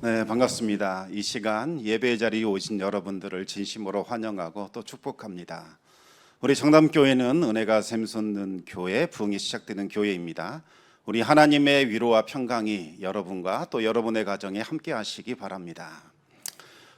네, 반갑습니다. 이 시간 예배 자리에 오신 여러분들을 진심으로 환영하고 또 축복합니다. 우리 정담교회는 은혜가 샘솟는 교회, 부흥이 시작되는 교회입니다. 우리 하나님의 위로와 평강이 여러분과 또 여러분의 가정에 함께 하시기 바랍니다.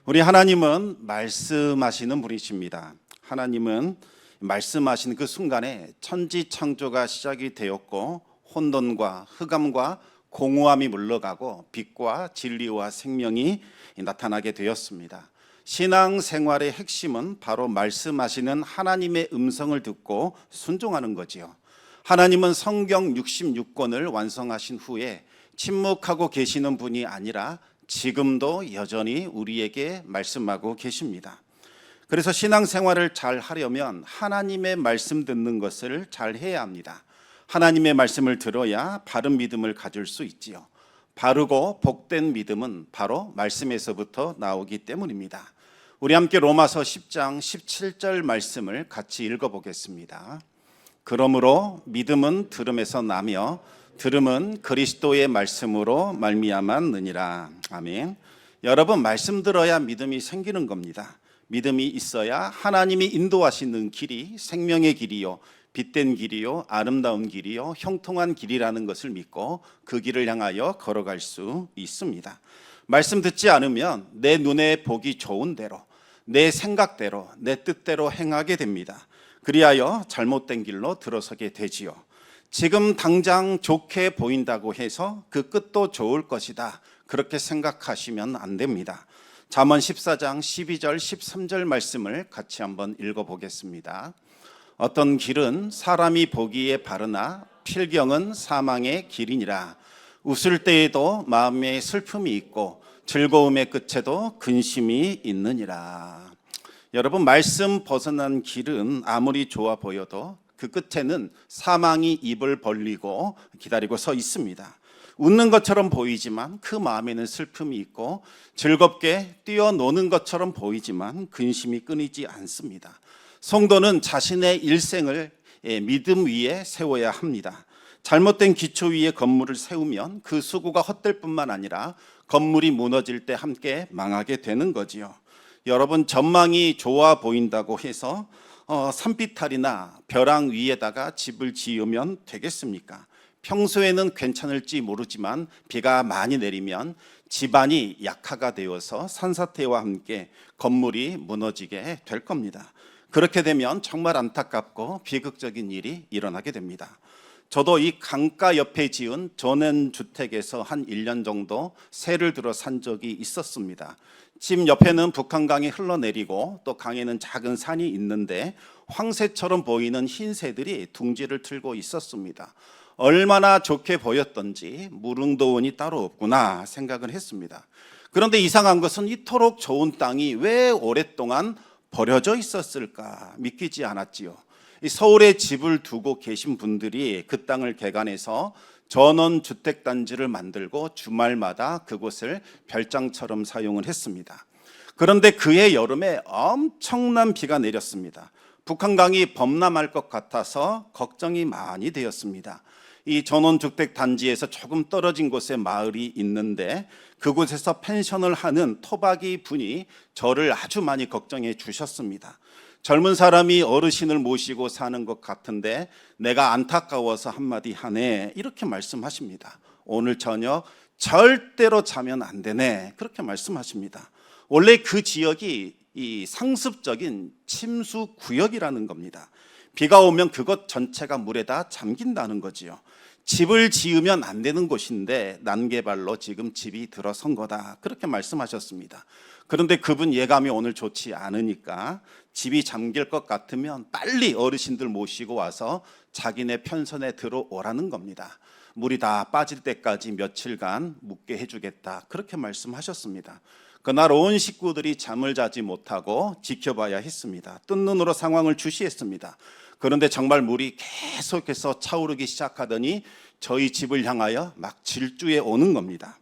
우리 하나님은 말씀하시는 분이십니다. 하나님은 말씀하시는 그 순간에 천지창조가 시작이 되었고 혼돈과 흑암과 공허함이 물러가고 빛과 진리와 생명이 나타나게 되었습니다. 신앙생활의 핵심은 바로 말씀하시는 하나님의 음성을 듣고 순종하는 거지요. 하나님은 성경 66권을 완성하신 후에 침묵하고 계시는 분이 아니라 지금도 여전히 우리에게 말씀하고 계십니다. 그래서 신앙생활을 잘 하려면 하나님의 말씀 듣는 것을 잘 해야 합니다. 하나님의 말씀을 들어야 바른 믿음을 가질 수 있지요. 바르고 복된 믿음은 바로 말씀에서부터 나오기 때문입니다. 우리 함께 로마서 10장 17절 말씀을 같이 읽어보겠습니다. 그러므로 믿음은 들음에서 나며 들음은 그리스도의 말씀으로 말미암았느니라. 아멘. 여러분, 말씀 들어야 믿음이 생기는 겁니다. 믿음이 있어야 하나님이 인도하시는 길이 생명의 길이요, 빛된 길이요, 아름다운 길이요, 형통한 길이라는 것을 믿고 그 길을 향하여 걸어갈 수 있습니다. 말씀 듣지 않으면 내 눈에 보기 좋은 대로, 내 생각대로, 내 뜻대로 행하게 됩니다. 그리하여 잘못된 길로 들어서게 되지요. 지금 당장 좋게 보인다고 해서 그 끝도 좋을 것이다, 그렇게 생각하시면 안 됩니다. 잠언 14장 12절 13절 말씀을 같이 한번 읽어보겠습니다. 어떤 길은 사람이 보기에 바르나 필경은 사망의 길이니라. 웃을 때에도 마음에 슬픔이 있고 즐거움의 끝에도 근심이 있느니라. 여러분, 말씀 벗어난 길은 아무리 좋아 보여도 그 끝에는 사망이 입을 벌리고 기다리고 서 있습니다. 웃는 것처럼 보이지만 그 마음에는 슬픔이 있고 즐겁게 뛰어노는 것처럼 보이지만 근심이 끊이지 않습니다. 성도는 자신의 일생을 믿음 위에 세워야 합니다. 잘못된 기초 위에 건물을 세우면 그 수고가 헛될 뿐만 아니라 건물이 무너질 때 함께 망하게 되는 거지요. 여러분, 전망이 좋아 보인다고 해서 산비탈이나 벼랑 위에다가 집을 지으면 되겠습니까? 평소에는 괜찮을지 모르지만 비가 많이 내리면 집안이 약화가 되어서 산사태와 함께 건물이 무너지게 될 겁니다. 그렇게 되면 정말 안타깝고 비극적인 일이 일어나게 됩니다. 저도 이 강가 옆에 지은 전원주택에서 한 1년 정도 새를 들어 산 적이 있었습니다. 집 옆에는 북한강이 흘러내리고 또 강에는 작은 산이 있는데 황새처럼 보이는 흰 새들이 둥지를 틀고 있었습니다. 얼마나 좋게 보였던지 무릉도원이 따로 없구나 생각을 했습니다. 그런데 이상한 것은 이토록 좋은 땅이 왜 오랫동안 버려져 있었을까 믿기지 않았지요. 서울에 집을 두고 계신 분들이 그 땅을 개간해서 전원주택단지를 만들고 주말마다 그곳을 별장처럼 사용을 했습니다. 그런데 그해 여름에 엄청난 비가 내렸습니다. 북한강이 범람할 것 같아서 걱정이 많이 되었습니다. 이 전원주택단지에서 조금 떨어진 곳에 마을이 있는데 그곳에서 펜션을 하는 토박이 분이 저를 아주 많이 걱정해 주셨습니다. 젊은 사람이 어르신을 모시고 사는 것 같은데 내가 안타까워서 한마디 하네, 이렇게 말씀하십니다. 오늘 저녁 절대로 자면 안 되네, 그렇게 말씀하십니다. 원래 그 지역이 이 상습적인 침수 구역이라는 겁니다. 비가 오면 그것 전체가 물에 다 잠긴다는 거지요. 집을 지으면 안 되는 곳인데 난개발로 지금 집이 들어선 거다, 그렇게 말씀하셨습니다. 그런데 그분 예감이 오늘 좋지 않으니까 집이 잠길 것 같으면 빨리 어르신들 모시고 와서 자기네 편선에 들어오라는 겁니다. 물이 다 빠질 때까지 며칠간 묵게 해주겠다, 그렇게 말씀하셨습니다. 그날 온 식구들이 잠을 자지 못하고 지켜봐야 했습니다. 뜬 눈으로 상황을 주시했습니다. 그런데 정말 물이 계속해서 차오르기 시작하더니 저희 집을 향하여 막 질주해 오는 겁니다.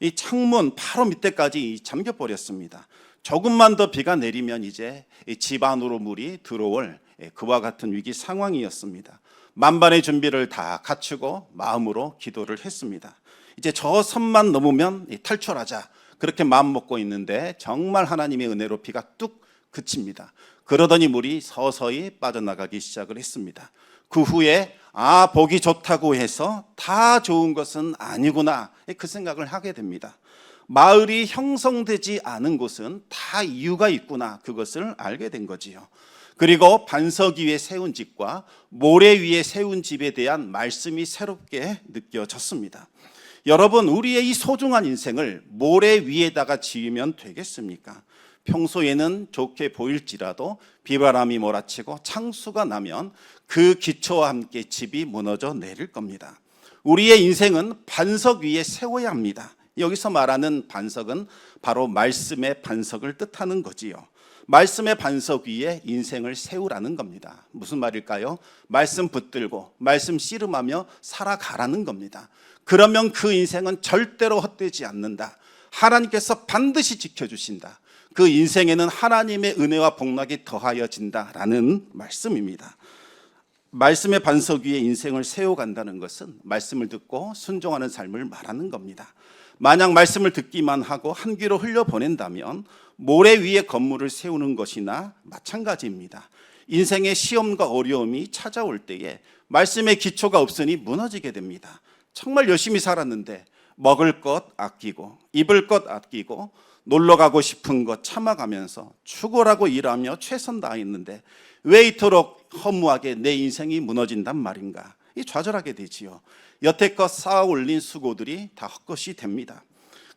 이 창문 바로 밑에까지 잠겨버렸습니다. 조금만 더 비가 내리면 이제 집 안으로 물이 들어올 그와 같은 위기 상황이었습니다. 만반의 준비를 다 갖추고 마음으로 기도를 했습니다. 이제 저 선만 넘으면 탈출하자, 그렇게 마음 먹고 있는데 정말 하나님의 은혜로 비가 뚝 그칩니다. 그러더니 물이 서서히 빠져나가기 시작을 했습니다. 그 후에 보기 좋다고 해서 다 좋은 것은 아니구나, 그 생각을 하게 됩니다. 마을이 형성되지 않은 곳은 다 이유가 있구나, 그것을 알게 된 거지요. 그리고 반석 위에 세운 집과 모래 위에 세운 집에 대한 말씀이 새롭게 느껴졌습니다. 여러분, 우리의 이 소중한 인생을 모래 위에다가 지으면 되겠습니까? 평소에는 좋게 보일지라도 비바람이 몰아치고 창수가 나면 그 기초와 함께 집이 무너져 내릴 겁니다. 우리의 인생은 반석 위에 세워야 합니다. 여기서 말하는 반석은 바로 말씀의 반석을 뜻하는 거지요. 말씀의 반석 위에 인생을 세우라는 겁니다. 무슨 말일까요? 말씀 붙들고 말씀 씨름하며 살아가라는 겁니다. 그러면 그 인생은 절대로 헛되지 않는다. 하나님께서 반드시 지켜주신다. 그 인생에는 하나님의 은혜와 복락이 더하여진다라는 말씀입니다. 말씀의 반석 위에 인생을 세워간다는 것은 말씀을 듣고 순종하는 삶을 말하는 겁니다. 만약 말씀을 듣기만 하고 한 귀로 흘려보낸다면 모래 위에 건물을 세우는 것이나 마찬가지입니다. 인생의 시험과 어려움이 찾아올 때에 말씀의 기초가 없으니 무너지게 됩니다. 정말 열심히 살았는데 먹을 것 아끼고 입을 것 아끼고 놀러 가고 싶은 것 참아가면서 죽으라고 일하며 최선 다했는데 왜 이토록 허무하게 내 인생이 무너진단 말인가? 좌절하게 되지요. 여태껏 쌓아 올린 수고들이 다 헛것이 됩니다.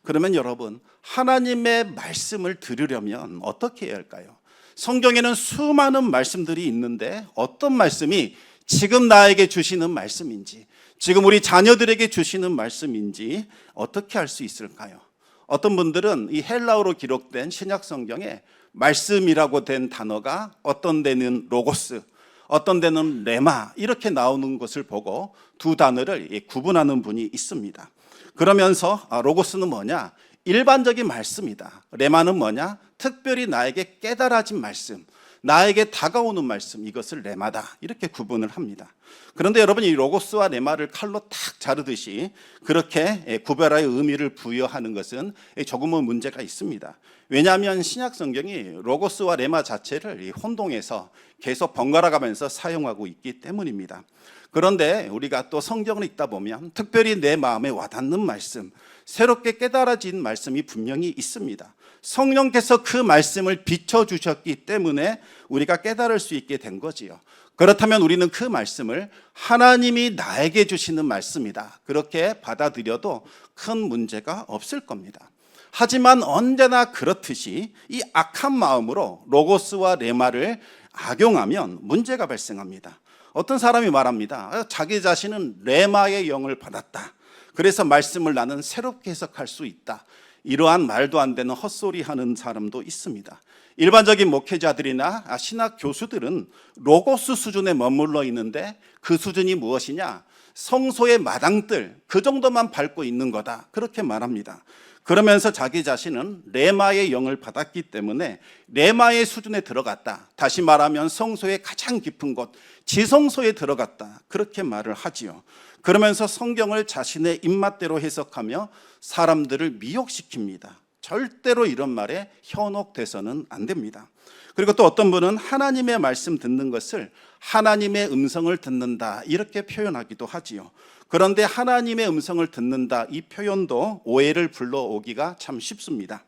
그러면 여러분, 하나님의 말씀을 들으려면 어떻게 해야 할까요? 성경에는 수많은 말씀들이 있는데 어떤 말씀이 지금 나에게 주시는 말씀인지, 지금 우리 자녀들에게 주시는 말씀인지 어떻게 알 수 있을까요? 어떤 분들은 이 헬라어로 기록된 신약 성경에 말씀이라고 된 단어가 어떤 데는 로고스, 어떤 데는 레마 이렇게 나오는 것을 보고 두 단어를 구분하는 분이 있습니다. 그러면서 로고스는 뭐냐? 일반적인 말씀이다. 레마는 뭐냐? 특별히 나에게 깨달아진 말씀, 나에게 다가오는 말씀, 이것을 레마다 이렇게 구분을 합니다. 그런데 여러분, 이 로고스와 레마를 칼로 탁 자르듯이 그렇게 구별하여 의미를 부여하는 것은 조금은 문제가 있습니다. 왜냐하면 신약 성경이 로고스와 레마 자체를 혼동해서 계속 번갈아 가면서 사용하고 있기 때문입니다. 그런데 우리가 또 성경을 읽다 보면 특별히 내 마음에 와닿는 말씀, 새롭게 깨달아진 말씀이 분명히 있습니다. 성령께서 그 말씀을 비춰주셨기 때문에 우리가 깨달을 수 있게 된 거지요. 그렇다면 우리는 그 말씀을 하나님이 나에게 주시는 말씀이다, 그렇게 받아들여도 큰 문제가 없을 겁니다. 하지만 언제나 그렇듯이 이 악한 마음으로 로고스와 레마를 악용하면 문제가 발생합니다. 어떤 사람이 말합니다. 자기 자신은 레마의 영을 받았다. 그래서 말씀을 나는 새롭게 해석할 수 있다. 이러한 말도 안 되는 헛소리 하는 사람도 있습니다. 일반적인 목회자들이나 신학 교수들은 로고스 수준에 머물러 있는데 그 수준이 무엇이냐? 성소의 마당들 그 정도만 밟고 있는 거다, 그렇게 말합니다. 그러면서 자기 자신은 레마의 영을 받았기 때문에 레마의 수준에 들어갔다, 다시 말하면 성소의 가장 깊은 곳 지성소에 들어갔다, 그렇게 말을 하지요. 그러면서 성경을 자신의 입맛대로 해석하며 사람들을 미혹시킵니다. 절대로 이런 말에 현혹돼서는 안 됩니다. 그리고 또 어떤 분은 하나님의 말씀 듣는 것을 하나님의 음성을 듣는다, 이렇게 표현하기도 하지요. 그런데 하나님의 음성을 듣는다, 이 표현도 오해를 불러오기가 참 쉽습니다.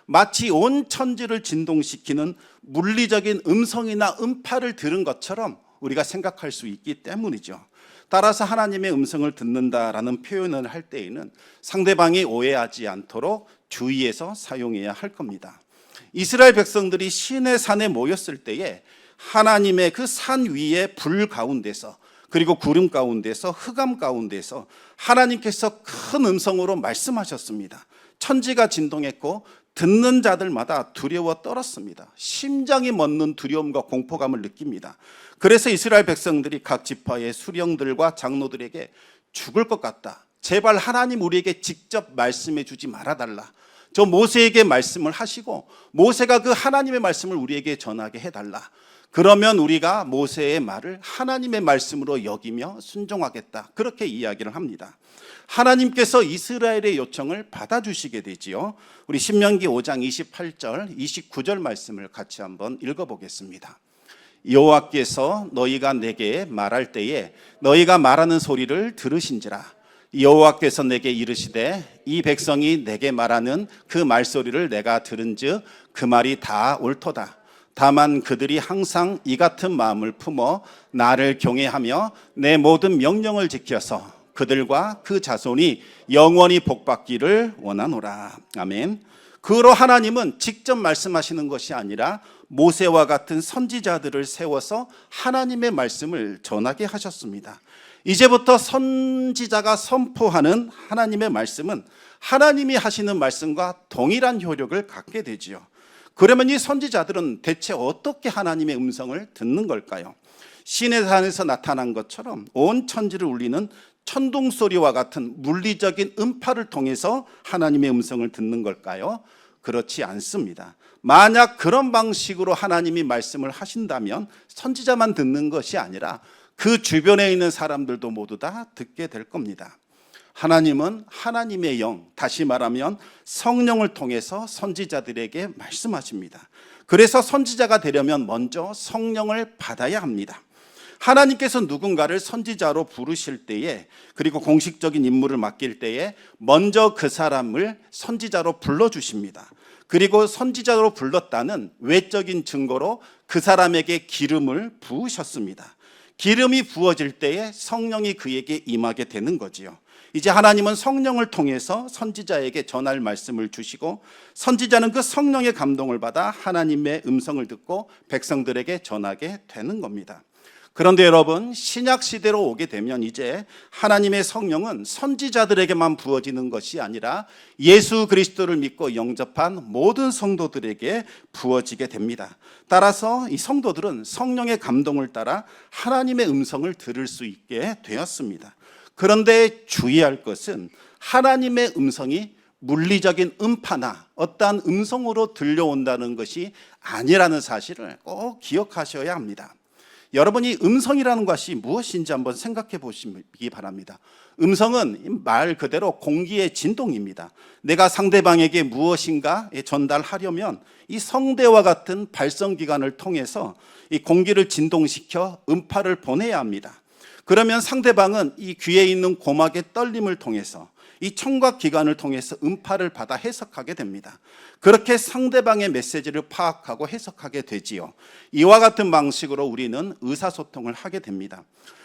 마치 온 천지를 진동시키는 물리적인 음성이나 음파를 들은 것처럼 우리가 생각할 수 있기 때문이죠. 따라서 하나님의 음성을 듣는다라는 표현을 할 때에는 상대방이 오해하지 않도록 주의해서 사용해야 할 겁니다. 이스라엘 백성들이 시내 산에 모였을 때에 하나님의 그 산 위에 불 가운데서, 그리고 구름 가운데서, 흑암 가운데서 하나님께서 큰 음성으로 말씀하셨습니다. 천지가 진동했고 듣는 자들마다 두려워 떨었습니다. 심장이 멎는 두려움과 공포감을 느낍니다. 그래서 이스라엘 백성들이 각 지파의 수령들과 장로들에게 죽을 것 같다, 제발 하나님 우리에게 직접 말씀해 주지 말아달라, 저 모세에게 말씀을 하시고 모세가 그 하나님의 말씀을 우리에게 전하게 해달라, 그러면 우리가 모세의 말을 하나님의 말씀으로 여기며 순종하겠다. 그렇게 이야기를 합니다. 하나님께서 이스라엘의 요청을 받아주시게 되지요. 우리 신명기 5장 28절, 29절 말씀을 같이 한번 읽어보겠습니다. 여호와께서 너희가 내게 말할 때에 너희가 말하는 소리를 들으신지라. 여호와께서 내게 이르시되 이 백성이 내게 말하는 그 말소리를 내가 들은즉 그 말이 다 옳도다. 다만 그들이 항상 이 같은 마음을 품어 나를 경외하며 내 모든 명령을 지켜서 그들과 그 자손이 영원히 복받기를 원하노라. 아멘. 그로 하나님은 직접 말씀하시는 것이 아니라 모세와 같은 선지자들을 세워서 하나님의 말씀을 전하게 하셨습니다. 이제부터 선지자가 선포하는 하나님의 말씀은 하나님이 하시는 말씀과 동일한 효력을 갖게 되지요. 그러면 이 선지자들은 대체 어떻게 하나님의 음성을 듣는 걸까요? 시내 산에서 나타난 것처럼 온 천지를 울리는 천둥 소리와 같은 물리적인 음파를 통해서 하나님의 음성을 듣는 걸까요? 그렇지 않습니다. 만약 그런 방식으로 하나님이 말씀을 하신다면 선지자만 듣는 것이 아니라 그 주변에 있는 사람들도 모두 다 듣게 될 겁니다. 하나님은 하나님의 영, 다시 말하면 성령을 통해서 선지자들에게 말씀하십니다. 그래서 선지자가 되려면 먼저 성령을 받아야 합니다. 하나님께서 누군가를 선지자로 부르실 때에, 그리고 공식적인 임무를 맡길 때에 먼저 그 사람을 선지자로 불러주십니다. 그리고 선지자로 불렀다는 외적인 증거로 그 사람에게 기름을 부으셨습니다. 기름이 부어질 때에 성령이 그에게 임하게 되는 거지요. 이제 하나님은 성령을 통해서 선지자에게 전할 말씀을 주시고 선지자는 그 성령의 감동을 받아 하나님의 음성을 듣고 백성들에게 전하게 되는 겁니다. 그런데 여러분, 신약 시대로 오게 되면 이제 하나님의 성령은 선지자들에게만 부어지는 것이 아니라 예수 그리스도를 믿고 영접한 모든 성도들에게 부어지게 됩니다. 따라서 이 성도들은 성령의 감동을 따라 하나님의 음성을 들을 수 있게 되었습니다. 그런데 주의할 것은 하나님의 음성이 물리적인 음파나 어떠한 음성으로 들려온다는 것이 아니라는 사실을 꼭 기억하셔야 합니다. 여러분이 음성이라는 것이 무엇인지 한번 생각해 보시기 바랍니다. 음성은 말 그대로 공기의 진동입니다. 내가 상대방에게 무엇인가 전달하려면 이 성대와 같은 발성기관을 통해서 이 공기를 진동시켜 음파를 보내야 합니다. 그러면 상대방은 이 귀에 있는 고막의 떨림을 통해서 이 청각기관을 통해서 음파를 받아 해석하게 됩니다. 그렇게 상대방의 메시지를 파악하고 해석하게 되지요. 이와 같은 방식으로 우리는 의사소통을 하게 됩니다.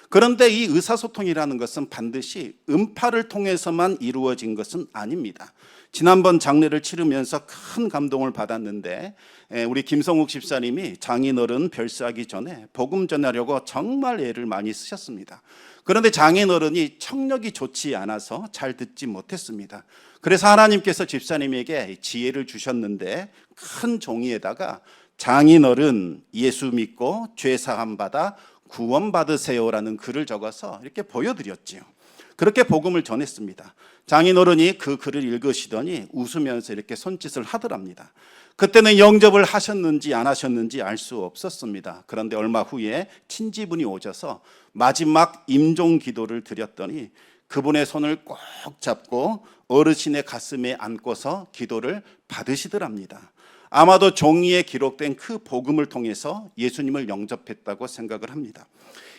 그런데 이 의사소통이라는 것은 반드시 음파를 통해서만 이루어진 것은 아닙니다. 지난번 장례를 치르면서 큰 감동을 받았는데 우리 김성욱 집사님이 장인어른 별세하기 전에 복음 전하려고 정말 애를 많이 쓰셨습니다. 그런데 장인어른이 청력이 좋지 않아서 잘 듣지 못했습니다. 그래서 하나님께서 집사님에게 지혜를 주셨는데 큰 종이에다가 장인어른 예수 믿고 죄사함 받아 구원받으세요라는 글을 적어서 이렇게 보여드렸지요. 그렇게 복음을 전했습니다. 장인어른이 그 글을 읽으시더니 웃으면서 이렇게 손짓을 하더랍니다. 그때는 영접을 하셨는지 안 하셨는지 알 수 없었습니다. 그런데 얼마 후에 친지분이 오셔서 마지막 임종 기도를 드렸더니 그분의 손을 꼭 잡고 어르신의 가슴에 안고서 기도를 받으시더랍니다. 아마도 종이에 기록된 그 복음을 통해서 예수님을 영접했다고 생각을 합니다.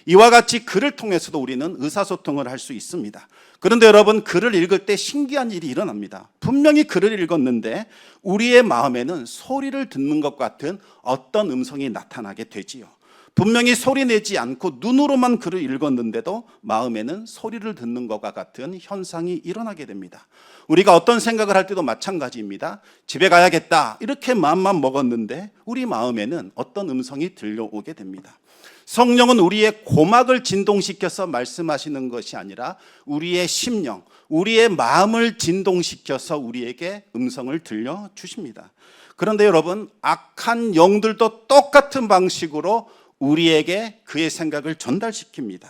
이와 같이 글을 통해서도 우리는 의사소통을 할 수 있습니다. 그런데 여러분, 글을 읽을 때 신기한 일이 일어납니다. 분명히 글을 읽었는데 우리의 마음에는 소리를 듣는 것 같은 어떤 음성이 나타나게 되지요. 분명히 소리 내지 않고 눈으로만 글을 읽었는데도 마음에는 소리를 듣는 것과 같은 현상이 일어나게 됩니다. 우리가 어떤 생각을 할 때도 마찬가지입니다. 집에 가야겠다 이렇게 마음만 먹었는데 우리 마음에는 어떤 음성이 들려오게 됩니다. 성령은 우리의 고막을 진동시켜서 말씀하시는 것이 아니라 우리의 심령, 우리의 마음을 진동시켜서 우리에게 음성을 들려주십니다. 그런데 여러분, 악한 영들도 똑같은 방식으로 우리에게 그의 생각을 전달시킵니다.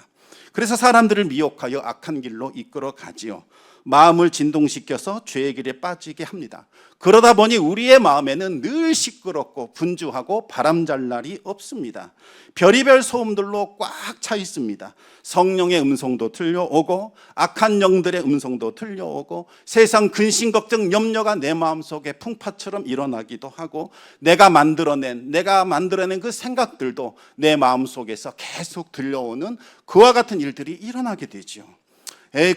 그래서 사람들을 미혹하여 악한 길로 이끌어 가지요. 마음을 진동시켜서 죄의 길에 빠지게 합니다. 그러다 보니 우리의 마음에는 늘 시끄럽고 분주하고 바람잘 날이 없습니다. 별의별 소음들로 꽉 차 있습니다. 성령의 음성도 들려오고 악한 영들의 음성도 들려오고 세상 근심 걱정 염려가 내 마음속에 풍파처럼 일어나기도 하고 내가 만들어낸 그 생각들도 내 마음속에서 계속 들려오는 그와 같은 일들이 일어나게 되죠.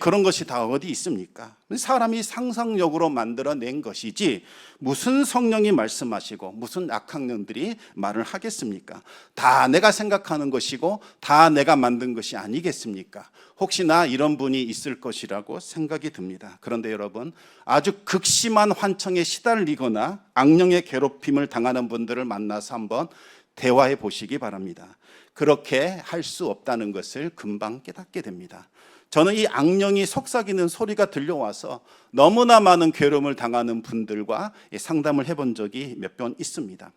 그런 것이 다 어디 있습니까? 사람이 상상력으로 만들어낸 것이지 무슨 성령이 말씀하시고 무슨 악학령들이 말을 하겠습니까? 다 내가 생각하는 것이고 다 내가 만든 것이 아니겠습니까? 혹시나 이런 분이 있을 것이라고 생각이 듭니다. 그런데 여러분, 아주 극심한 환청에 시달리거나 악령의 괴롭힘을 당하는 분들을 만나서 한번 대화해 보시기 바랍니다. 그렇게 할 수 없다는 것을 금방 깨닫게 됩니다. 저는 이 악령이 속삭이는 소리가 들려와서 너무나 많은 괴로움을 당하는 분들과 상담을 해본 적이 몇 번 있습니다.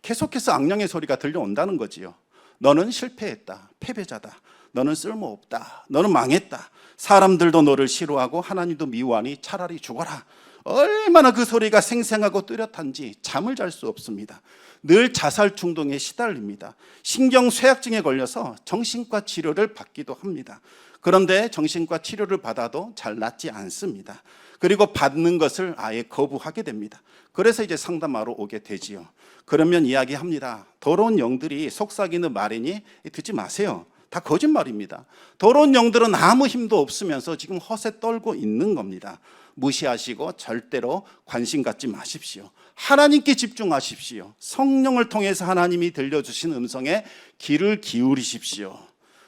계속해서 악령의 소리가 들려온다는 거지요. 너는 실패했다, 패배자다, 너는 쓸모없다, 너는 망했다, 사람들도 너를 싫어하고 하나님도 미워하니 차라리 죽어라. 얼마나 그 소리가 생생하고 뚜렷한지 잠을 잘 수 없습니다. 늘 자살 충동에 시달립니다. 신경쇠약증에 걸려서 정신과 치료를 받기도 합니다. 그런데 정신과 치료를 받아도 잘 낫지 않습니다. 그리고 받는 것을 아예 거부하게 됩니다. 그래서 이제 상담하러 오게 되지요. 그러면 이야기합니다. 더러운 영들이 속삭이는 말이니 듣지 마세요. 다 거짓말입니다. 더러운 영들은 아무 힘도 없으면서 지금 허세 떨고 있는 겁니다. 무시하시고 절대로 관심 갖지 마십시오. 하나님께 집중하십시오. 성령을 통해서 하나님이 들려주신 음성에 귀를 기울이십시오.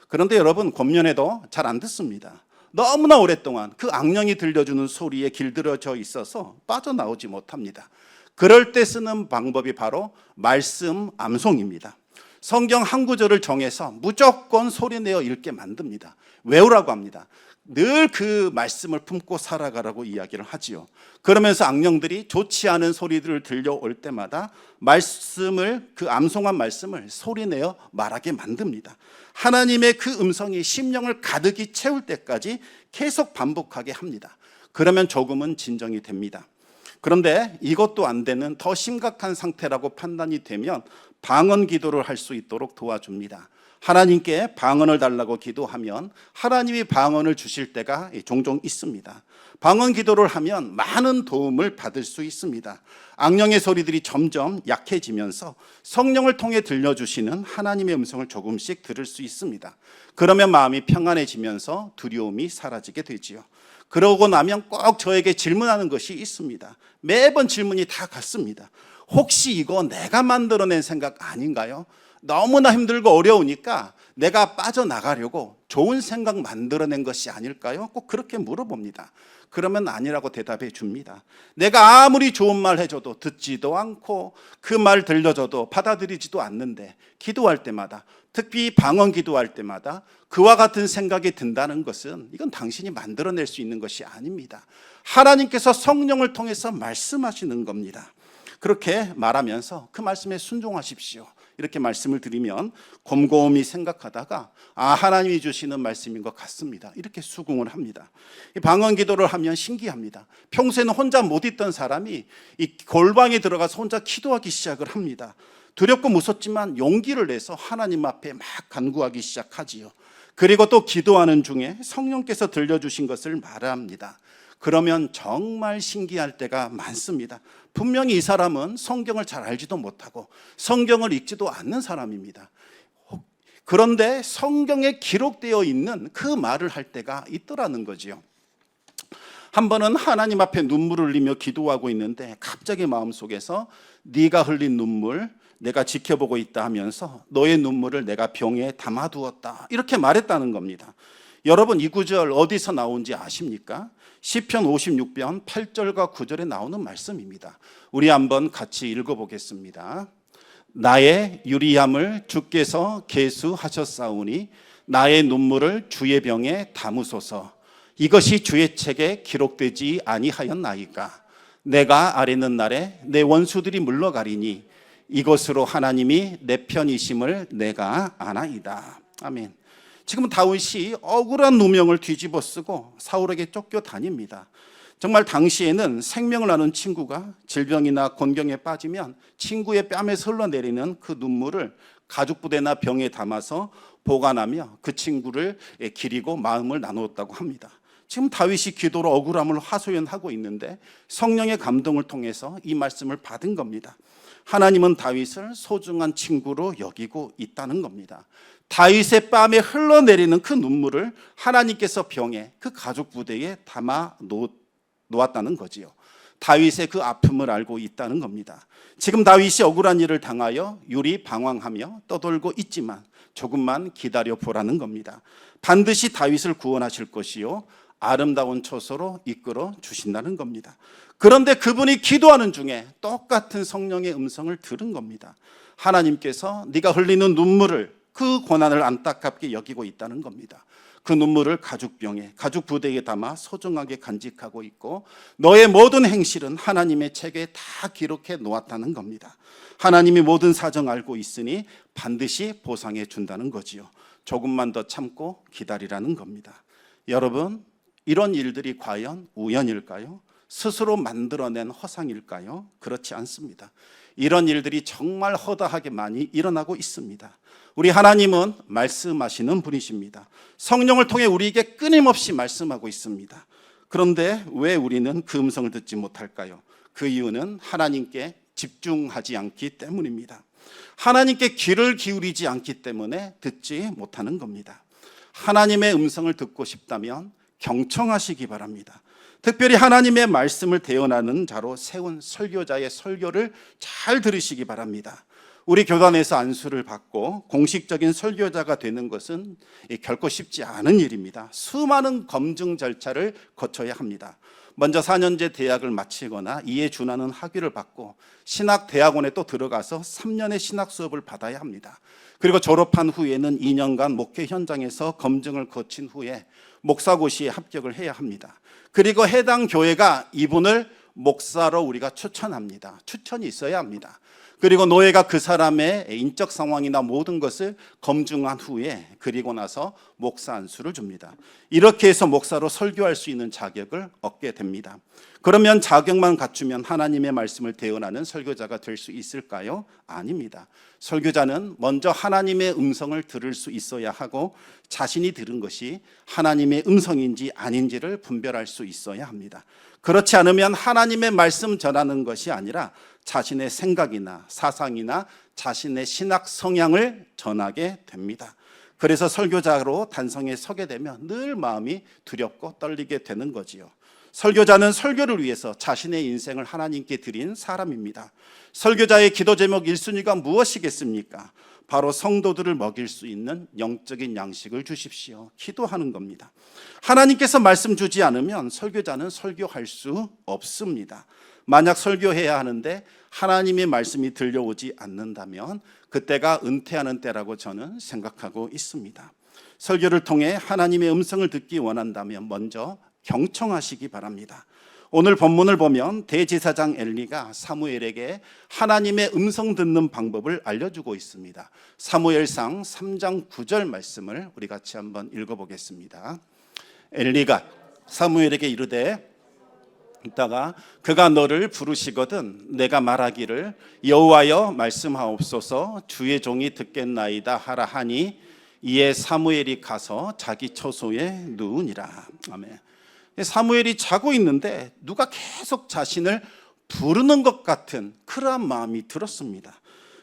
그런데 여러분, 권면해도 잘 안 듣습니다. 너무나 오랫동안 그 악령이 들려주는 소리에 길들여져 있어서 빠져나오지 못합니다. 그럴 때 쓰는 방법이 바로 말씀 암송입니다. 성경 한 구절을 정해서 무조건 소리내어 읽게 만듭니다. 외우라고 합니다. 늘 그 말씀을 품고 살아가라고 이야기를 하지요. 그러면서 악령들이 좋지 않은 소리들을 들려올 때마다 그 암송한 말씀을 소리내어 말하게 만듭니다. 하나님의 그 음성이 심령을 가득히 채울 때까지 계속 반복하게 합니다. 그러면 조금은 진정이 됩니다. 그런데 이것도 안 되는 더 심각한 상태라고 판단이 되면 방언 기도를 할 수 있도록 도와줍니다. 하나님께 방언을 달라고 기도하면 하나님이 방언을 주실 때가 종종 있습니다. 방언 기도를 하면 많은 도움을 받을 수 있습니다. 악령의 소리들이 점점 약해지면서 성령을 통해 들려주시는 하나님의 음성을 조금씩 들을 수 있습니다. 그러면 마음이 평안해지면서 두려움이 사라지게 되지요. 그러고 나면 꼭 저에게 질문하는 것이 있습니다. 매번 질문이 다 같습니다. 혹시 이거 내가 만들어낸 생각 아닌가요? 너무나 힘들고 어려우니까 내가 빠져나가려고 좋은 생각 만들어낸 것이 아닐까요? 꼭 그렇게 물어봅니다. 그러면 아니라고 대답해 줍니다. 내가 아무리 좋은 말 해줘도 듣지도 않고 그 말 들려줘도 받아들이지도 않는데 기도할 때마다, 특히 방언 기도할 때마다 그와 같은 생각이 든다는 것은 이건 당신이 만들어낼 수 있는 것이 아닙니다. 하나님께서 성령을 통해서 말씀하시는 겁니다. 그렇게 말하면서 그 말씀에 순종하십시오. 이렇게 말씀을 드리면 곰곰이 생각하다가 하나님이 주시는 말씀인 것 같습니다. 이렇게 수긍을 합니다. 방언 기도를 하면 신기합니다. 평소에는 혼자 못 있던 사람이 이 골방에 들어가서 혼자 기도하기 시작을 합니다. 두렵고 무섭지만 용기를 내서 하나님 앞에 막 간구하기 시작하지요. 그리고 또 기도하는 중에 성령께서 들려주신 것을 말합니다. 그러면 정말 신기할 때가 많습니다. 분명히 이 사람은 성경을 잘 알지도 못하고 성경을 읽지도 않는 사람입니다. 그런데 성경에 기록되어 있는 그 말을 할 때가 있더라는 거지요. 한 번은 하나님 앞에 눈물을 흘리며 기도하고 있는데 갑자기 마음속에서 네가 흘린 눈물 내가 지켜보고 있다 하면서 너의 눈물을 내가 병에 담아두었다, 이렇게 말했다는 겁니다. 여러분, 이 구절 어디서 나온지 아십니까? 시편 56편 8절과 9절에 나오는 말씀입니다. 우리 한번 같이 읽어보겠습니다. 나의 유리함을 주께서 계수하셨사오니 나의 눈물을 주의 병에 담으소서. 이것이 주의 책에 기록되지 아니하였나이까. 내가 아뢰는 날에 내 원수들이 물러가리니 이것으로 하나님이 내 편이심을 내가 아나이다. 아멘. 지금 다윗이 억울한 누명을 뒤집어 쓰고 사울에게 쫓겨 다닙니다. 정말 당시에는 생명을 나눈 친구가 질병이나 곤경에 빠지면 친구의 뺨에서 흘러내리는 그 눈물을 가죽 부대나 병에 담아서 보관하며 그 친구를 기리고 마음을 나누었다고 합니다. 지금 다윗이 기도로 억울함을 하소연하고 있는데 성령의 감동을 통해서 이 말씀을 받은 겁니다. 하나님은 다윗을 소중한 친구로 여기고 있다는 겁니다. 다윗의 뺨에 흘러내리는 그 눈물을 하나님께서 병에 그 가죽 부대에 담아 놓았다는 거지요. 다윗의 그 아픔을 알고 있다는 겁니다. 지금 다윗이 억울한 일을 당하여 유리 방황하며 떠돌고 있지만 조금만 기다려 보라는 겁니다. 반드시 다윗을 구원하실 것이요 아름다운 처소로 이끌어 주신다는 겁니다. 그런데 그분이 기도하는 중에 똑같은 성령의 음성을 들은 겁니다. 하나님께서 네가 흘리는 눈물을, 그 고난을 안타깝게 여기고 있다는 겁니다. 그 눈물을 가죽병에, 가죽 부대에 담아 소중하게 간직하고 있고 너의 모든 행실은 하나님의 책에 다 기록해 놓았다는 겁니다. 하나님이 모든 사정 알고 있으니 반드시 보상해 준다는 거지요. 조금만 더 참고 기다리라는 겁니다. 여러분, 이런 일들이 과연 우연일까요? 스스로 만들어낸 허상일까요? 그렇지 않습니다. 이런 일들이 정말 허다하게 많이 일어나고 있습니다. 우리 하나님은 말씀하시는 분이십니다. 성령을 통해 우리에게 끊임없이 말씀하고 있습니다. 그런데 왜 우리는 그 음성을 듣지 못할까요? 그 이유는 하나님께 집중하지 않기 때문입니다. 하나님께 귀를 기울이지 않기 때문에 듣지 못하는 겁니다. 하나님의 음성을 듣고 싶다면 경청하시기 바랍니다. 특별히 하나님의 말씀을 대언하는 자로 세운 설교자의 설교를 잘 들으시기 바랍니다. 우리 교단에서 안수를 받고 공식적인 설교자가 되는 것은 결코 쉽지 않은 일입니다. 수많은 검증 절차를 거쳐야 합니다. 먼저 4년제 대학을 마치거나 이에 준하는 학위를 받고 신학대학원에 또 들어가서 3년의 신학 수업을 받아야 합니다. 그리고 졸업한 후에는 2년간 목회 현장에서 검증을 거친 후에 목사고시에 합격을 해야 합니다. 그리고 해당 교회가 이분을 목사로 우리가 추천합니다. 추천이 있어야 합니다. 그리고 노예가 그 사람의 인적 상황이나 모든 것을 검증한 후에 그리고 나서 목사 안수를 줍니다. 이렇게 해서 목사로 설교할 수 있는 자격을 얻게 됩니다. 그러면 자격만 갖추면 하나님의 말씀을 대언하는 설교자가 될 수 있을까요? 아닙니다. 설교자는 먼저 하나님의 음성을 들을 수 있어야 하고 자신이 들은 것이 하나님의 음성인지 아닌지를 분별할 수 있어야 합니다. 그렇지 않으면 하나님의 말씀 전하는 것이 아니라 자신의 생각이나 사상이나 자신의 신학 성향을 전하게 됩니다. 그래서 설교자로 단성에 서게 되면 늘 마음이 두렵고 떨리게 되는 거지요. 설교자는 설교를 위해서 자신의 인생을 하나님께 드린 사람입니다. 설교자의 기도 제목 1순위가 무엇이겠습니까? 바로 성도들을 먹일 수 있는 영적인 양식을 주십시오. 기도하는 겁니다. 하나님께서 말씀 주지 않으면 설교자는 설교할 수 없습니다. 만약 설교해야 하는데 하나님의 말씀이 들려오지 않는다면 그때가 은퇴하는 때라고 저는 생각하고 있습니다. 설교를 통해 하나님의 음성을 듣기 원한다면 먼저 경청하시기 바랍니다. 오늘 본문을 보면 대제사장 엘리가 사무엘에게 하나님의 음성 듣는 방법을 알려주고 있습니다. 사무엘상 3장 9절 말씀을 우리 같이 한번 읽어보겠습니다. 엘리가 사무엘에게 이르되 이따가 그가 너를 부르시거든 내가 말하기를 여호와여 말씀하옵소서 주의 종이 듣겠나이다 하라 하니 이에 사무엘이 가서 자기 처소에 누우니라. 아멘. 사무엘이 자고 있는데 누가 계속 자신을 부르는 것 같은 그러한 마음이 들었습니다.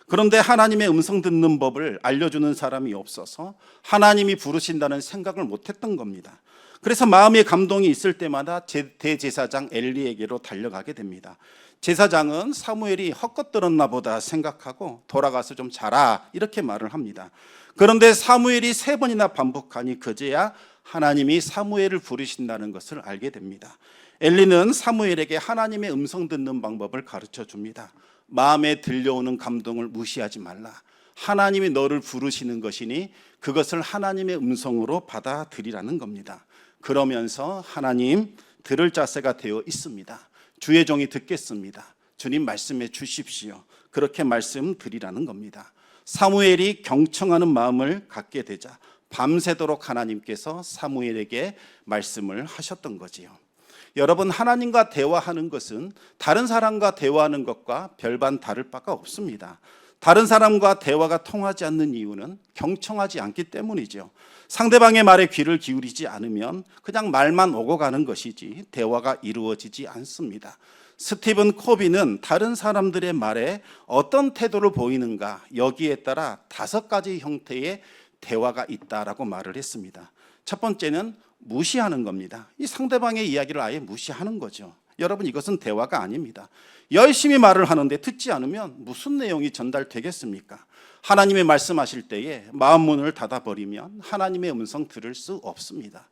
그런데 하나님의 음성 듣는 법을 알려주는 사람이 없어서 하나님이 부르신다는 생각을 못했던 겁니다. 그래서 마음의 감동이 있을 때마다 대제사장 엘리에게로 달려가게 됩니다. 제사장은 사무엘이 헛것 들었나 보다 생각하고 돌아가서 좀 자라 이렇게 말을 합니다. 그런데 사무엘이 3번이나 반복하니 그제야 하나님이 사무엘을 부르신다는 것을 알게 됩니다. 엘리는 사무엘에게 하나님의 음성 듣는 방법을 가르쳐 줍니다. 마음에 들려오는 감동을 무시하지 말라. 하나님이 너를 부르시는 것이니 그것을 하나님의 음성으로 받아들이라는 겁니다. 그러면서 하나님 들을 자세가 되어 있습니다. 주의 종이 듣겠습니다. 주님 말씀해 주십시오. 그렇게 말씀드리라는 겁니다. 사무엘이 경청하는 마음을 갖게 되자 밤새도록 하나님께서 사무엘에게 말씀을 하셨던 거지요. 여러분, 하나님과 대화하는 것은 다른 사람과 대화하는 것과 별반 다를 바가 없습니다. 다른 사람과 대화가 통하지 않는 이유는 경청하지 않기 때문이죠. 상대방의 말에 귀를 기울이지 않으면 그냥 말만 오고 가는 것이지 대화가 이루어지지 않습니다. 스티븐 코비는 다른 사람들의 말에 어떤 태도를 보이는가, 여기에 따라 5가지 형태의 대화가 있다라고 말을 했습니다. 첫 번째는 무시하는 겁니다. 이 상대방의 이야기를 아예 무시하는 거죠. 여러분, 이것은 대화가 아닙니다. 열심히 말을 하는데 듣지 않으면 무슨 내용이 전달되겠습니까? 하나님의 말씀하실 때에 마음 문을 닫아버리면 하나님의 음성 들을 수 없습니다.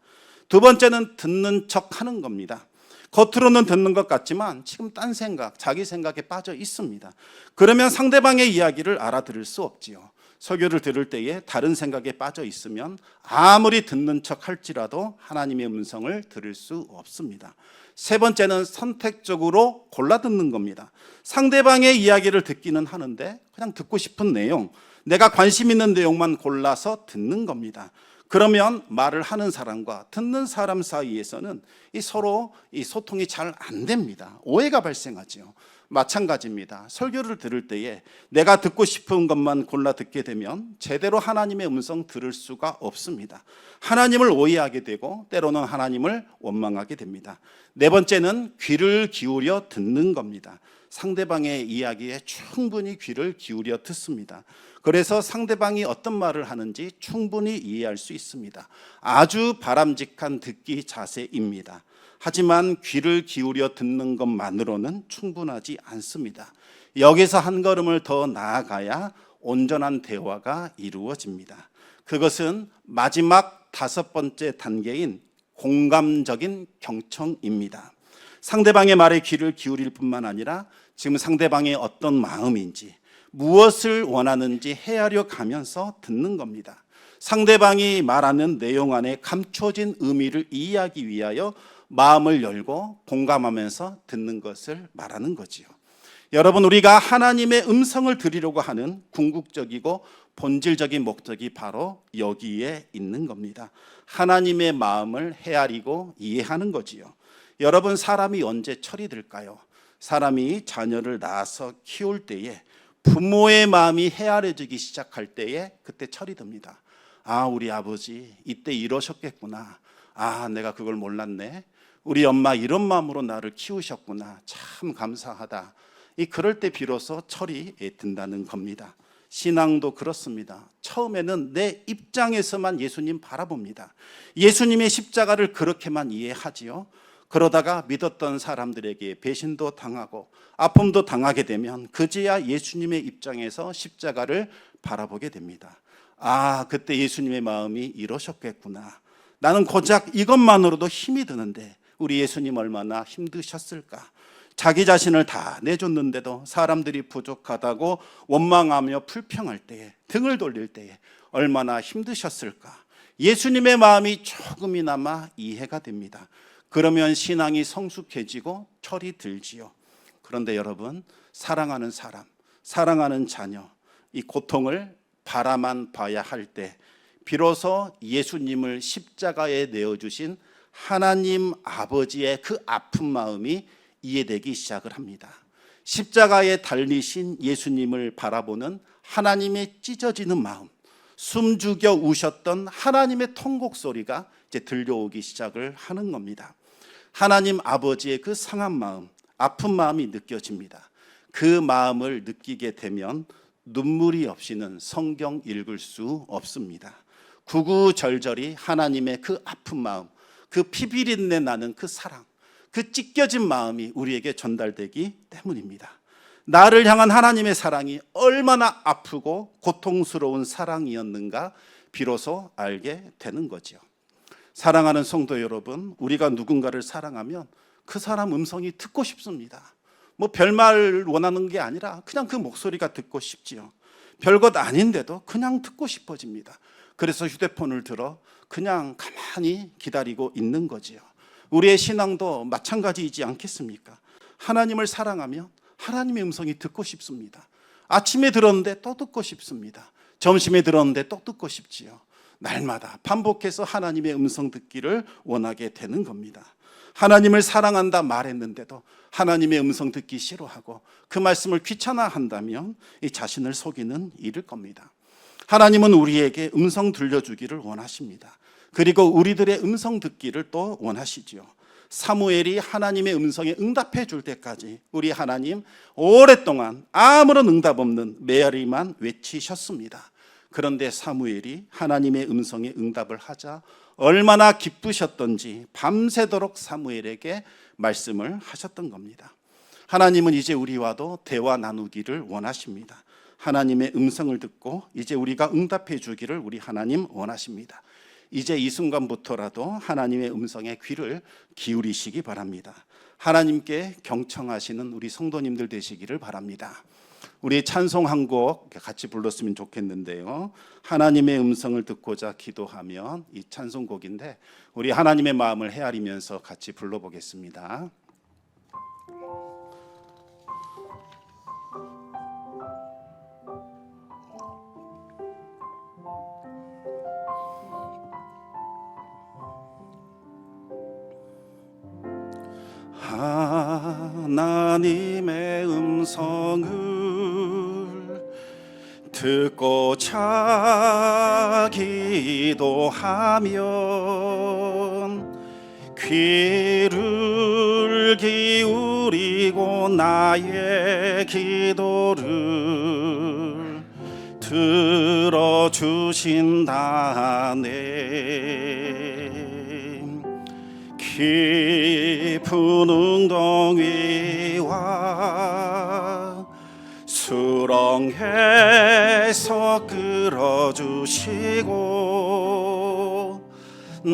두 번째는 듣는 척하는 겁니다. 겉으로는 듣는 것 같지만 지금 딴 생각, 자기 생각에 빠져 있습니다. 그러면 상대방의 이야기를 알아들을 수 없지요. 설교를 들을 때에 다른 생각에 빠져 있으면 아무리 듣는 척 할지라도 하나님의 음성을 들을 수 없습니다. 세 번째는 선택적으로 골라 듣는 겁니다. 상대방의 이야기를 듣기는 하는데 그냥 듣고 싶은 내용, 내가 관심 있는 내용만 골라서 듣는 겁니다. 그러면 말을 하는 사람과 듣는 사람 사이에서는 서로 소통이 잘 안 됩니다. 오해가 발생하죠. 마찬가지입니다. 설교를 들을 때에 내가 듣고 싶은 것만 골라 듣게 되면 제대로 하나님의 음성 들을 수가 없습니다. 하나님을 오해하게 되고 때로는 하나님을 원망하게 됩니다. 네 번째는 귀를 기울여 듣는 겁니다. 상대방의 이야기에 충분히 귀를 기울여 듣습니다. 그래서 상대방이 어떤 말을 하는지 충분히 이해할 수 있습니다. 아주 바람직한 듣기 자세입니다. 하지만 귀를 기울여 듣는 것만으로는 충분하지 않습니다. 여기서 한 걸음을 더 나아가야 온전한 대화가 이루어집니다. 그것은 마지막 5번째 단계인 공감적인 경청입니다. 상대방의 말에 귀를 기울일 뿐만 아니라 지금 상대방의 어떤 마음인지, 무엇을 원하는지 헤아려 가면서 듣는 겁니다. 상대방이 말하는 내용 안에 감춰진 의미를 이해하기 위하여 마음을 열고 공감하면서 듣는 것을 말하는 거지요. 여러분, 우리가 하나님의 음성을 들으려고 하는 궁극적이고 본질적인 목적이 바로 여기에 있는 겁니다. 하나님의 마음을 헤아리고 이해하는 거지요. 여러분, 사람이 언제 철이 들까요? 사람이 자녀를 낳아서 키울 때에 부모의 마음이 헤아려지기 시작할 때에 그때 철이 듭니다. 아, 우리 아버지 이때 이러셨겠구나. 아, 내가 그걸 몰랐네. 우리 엄마 이런 마음으로 나를 키우셨구나. 참 감사하다. 그럴 때 비로소 철이 든다는 겁니다. 신앙도 그렇습니다. 처음에는 내 입장에서만 예수님 바라봅니다. 예수님의 십자가를 그렇게만 이해하지요. 그러다가 믿었던 사람들에게 배신도 당하고 아픔도 당하게 되면 그제야 예수님의 입장에서 십자가를 바라보게 됩니다. 아, 그때 예수님의 마음이 이러셨겠구나. 나는 고작 이것만으로도 힘이 드는데 우리 예수님 얼마나 힘드셨을까. 자기 자신을 다 내줬는데도 사람들이 부족하다고 원망하며 불평할 때에, 등을 돌릴 때에 얼마나 힘드셨을까. 예수님의 마음이 조금이나마 이해가 됩니다. 그러면 신앙이 성숙해지고 철이 들지요. 그런데 여러분, 사랑하는 사람, 사랑하는 자녀, 이 고통을 바라만 봐야 할 때 비로소 예수님을 십자가에 내어주신 하나님 아버지의 그 아픈 마음이 이해되기 시작을 합니다. 십자가에 달리신 예수님을 바라보는 하나님의 찢어지는 마음, 숨죽여 우셨던 하나님의 통곡 소리가 이제 들려오기 시작을 하는 겁니다. 하나님 아버지의 그 상한 마음, 아픈 마음이 느껴집니다. 그 마음을 느끼게 되면 눈물이 없이는 성경 읽을 수 없습니다. 구구절절히 하나님의 그 아픈 마음, 그 피비린내 나는 그 사랑, 그 찢겨진 마음이 우리에게 전달되기 때문입니다. 나를 향한 하나님의 사랑이 얼마나 아프고 고통스러운 사랑이었는가 비로소 알게 되는 거죠. 사랑하는 성도 여러분, 우리가 누군가를 사랑하면 그 사람 음성이 듣고 싶습니다. 뭐 별말 원하는 게 아니라 그냥 그 목소리가 듣고 싶지요. 별것 아닌데도 그냥 듣고 싶어집니다. 그래서 휴대폰을 들어 그냥 가만히 기다리고 있는 거지요. 우리의 신앙도 마찬가지이지 않겠습니까? 하나님을 사랑하면 하나님의 음성이 듣고 싶습니다. 아침에 들었는데 또 듣고 싶습니다. 점심에 들었는데 또 듣고 싶지요. 날마다 반복해서 하나님의 음성 듣기를 원하게 되는 겁니다. 하나님을 사랑한다 말했는데도 하나님의 음성 듣기 싫어하고 그 말씀을 귀찮아한다면 이 자신을 속이는 일일 겁니다. 하나님은 우리에게 음성 들려주기를 원하십니다. 그리고 우리들의 음성 듣기를 또 원하시지요. 사무엘이 하나님의 음성에 응답해 줄 때까지 우리 하나님 오랫동안 아무런 응답 없는 메아리만 외치셨습니다. 그런데 사무엘이 하나님의 음성에 응답을 하자 얼마나 기쁘셨던지 밤새도록 사무엘에게 말씀을 하셨던 겁니다. 하나님은 이제 우리와도 대화 나누기를 원하십니다. 하나님의 음성을 듣고 이제 우리가 응답해 주기를 우리 하나님 원하십니다. 이제 이 순간부터라도 하나님의 음성에 귀를 기울이시기 바랍니다. 하나님께 경청하시는 우리 성도님들 되시기를 바랍니다. 우리 찬송 한 곡 같이 불렀으면 좋겠는데요. 하나님의 음성을 듣고자 기도하면, 이 찬송곡인데 우리 하나님의 마음을 헤아리면서 같이 불러보겠습니다. 하나님의 음성을 듣고자 기도하면 귀를 기울이고 나의 기도를 들어주신다네. 깊은 웅덩이와 수렁에서 끌어주시고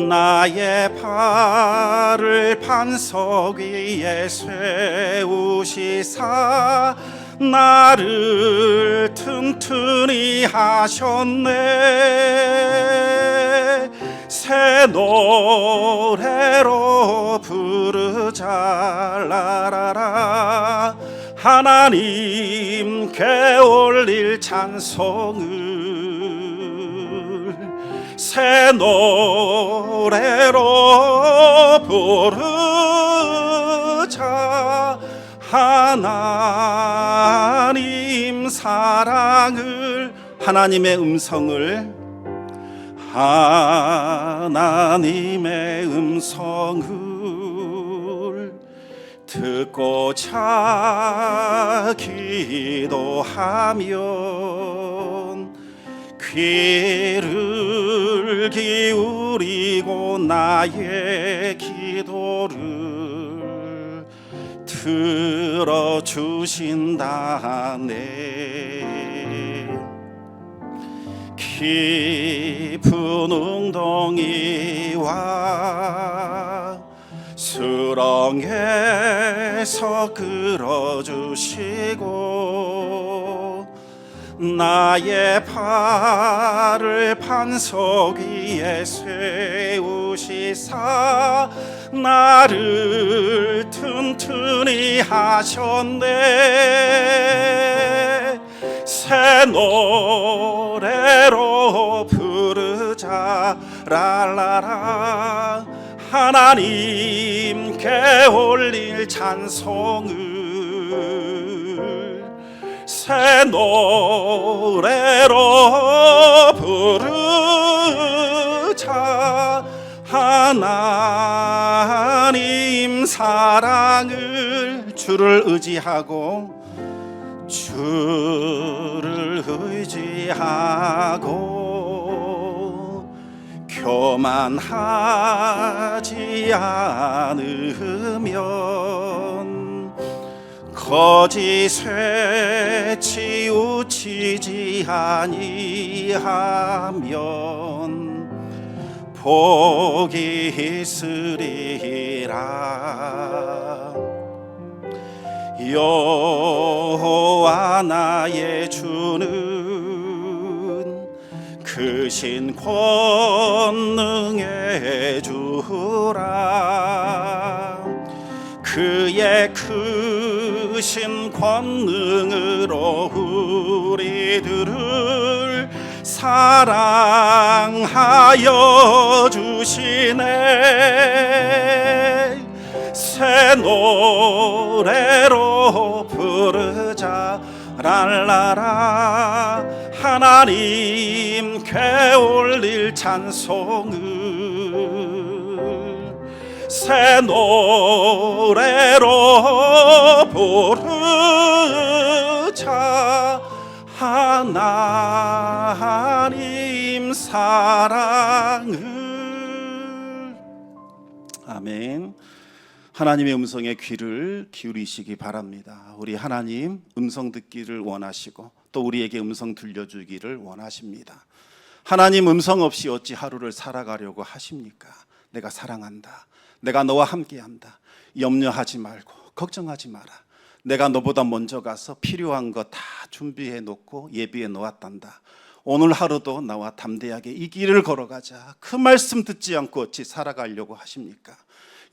나의 발을 반석 위에 세우시사 나를 튼튼히 하셨네. 새 노래로 부르자 라라라. 하나님께 올릴 찬송을 새 노래로 부르자. 하나님 사랑을, 하나님의 음성을, 하나님의 음성을 듣고자 기도하면 귀를 기울이고 나의 기도를 들어주신다네. 깊은 웅덩이와 수렁에서 끌어주시고 나의 발을 반석 위에 세우시사 나를 튼튼히 하셨네. 새 노래로 부르자 랄라라. 하나님께 올릴 찬송을 새 노래로 부르자. 하나님 사랑을, 주를 의지하고 주를 의지하고 교만하지 않으면 거짓에 치우치지 아니하면 복이 있으리라. 여호와 나의 주는 크신 권능의 주라. 그의 크신 권능으로 우리들을 사랑하여 주시네. 새 노래로 부르자 랄라라. 하나님께 올릴 찬송을 새 노래로 부르자. 하나님 사랑을. 아멘. 하나님의 음성에 귀를 기울이시기 바랍니다. 우리 하나님 음성 듣기를 원하시고 또 우리에게 음성 들려주기를 원하십니다. 하나님 음성 없이 어찌 하루를 살아가려고 하십니까? 내가 사랑한다. 내가 너와 함께한다. 염려하지 말고 걱정하지 마라. 내가 너보다 먼저 가서 필요한 거 다 준비해 놓고 예비해 놓았단다. 오늘 하루도 나와 담대하게 이 길을 걸어가자. 그 말씀 듣지 않고 어찌 살아가려고 하십니까?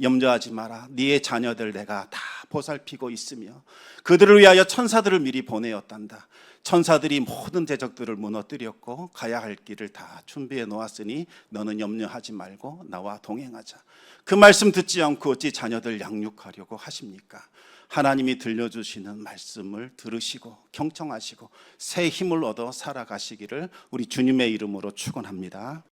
염려하지 마라. 네의 자녀들 내가 다 보살피고 있으며 그들을 위하여 천사들을 미리 보내었단다. 천사들이 모든 대적들을 무너뜨렸고 가야 할 길을 다 준비해 놓았으니 너는 염려하지 말고 나와 동행하자. 그 말씀 듣지 않고 어찌 자녀들 양육하려고 하십니까? 하나님이 들려주시는 말씀을 들으시고 경청하시고 새 힘을 얻어 살아가시기를 우리 주님의 이름으로 축원합니다.